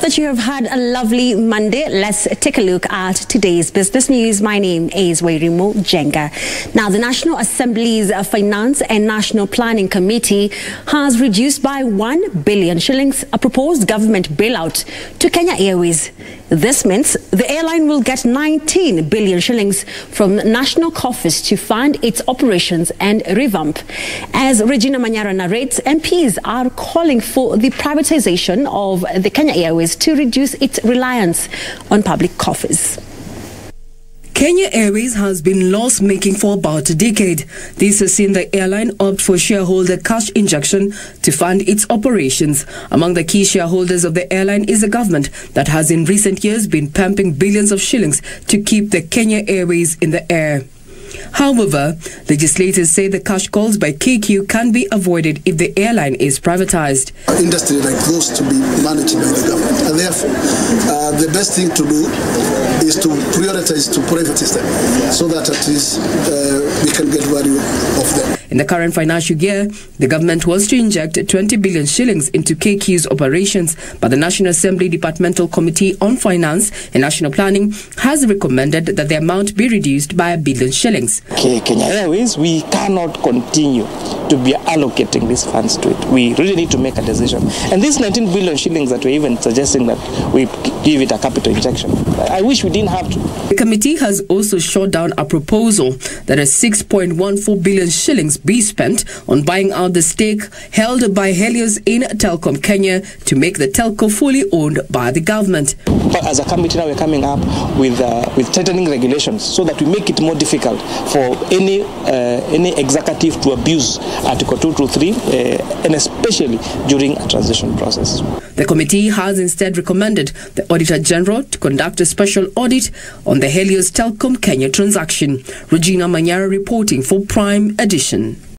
that you have had a lovely Monday. Let's take a look at today's business news. My name is Wairimo Jenga. Now, the National Assembly's Finance and National Planning Committee has reduced by 1 billion shillings a proposed government bailout to Kenya Airways. This means the airline will get 19 billion shillings from national coffers to fund its operations and revamp. As Regina Manyara narrates, MPs are calling for the privatization of the Kenya Airways to reduce its reliance on public coffers. Kenya Airways has been loss-making for about a decade. This has seen the airline opt for shareholder cash injection to fund its operations. Among the key shareholders of the airline is the government that has in recent years been pumping billions of shillings to keep the Kenya Airways in the air. However, legislators say the cash calls by KQ can be avoided if the airline is privatized. Industry like those to be managed by the government, and therefore the best thing to do is to prioritize to privatize them so that at least we can get value of them. In the current financial year, the government was to inject 20 billion shillings into KQ's operations, but the National Assembly Departmental Committee on Finance and National Planning has recommended that the amount be reduced by 1 billion shillings. Kenya Airways, we cannot continue to be allocating these funds to it. We really need to make a decision. And these 19 billion shillings that we're even suggesting that we give it a capital injection, I wish we didn't have to. The committee has also shot down a proposal that a 6.14 billion shillings be spent on buying out the stake held by Helios in Telkom Kenya to make the telco fully owned by the government. But as a committee now, we're coming up with tightening regulations so that we make it more difficult for any executive to abuse Article 223, and especially during a transition process. The committee has instead recommended the Auditor General to conduct a special audit on the Helios Telkom Kenya transaction. Regina Manyara reporting for Prime Edition.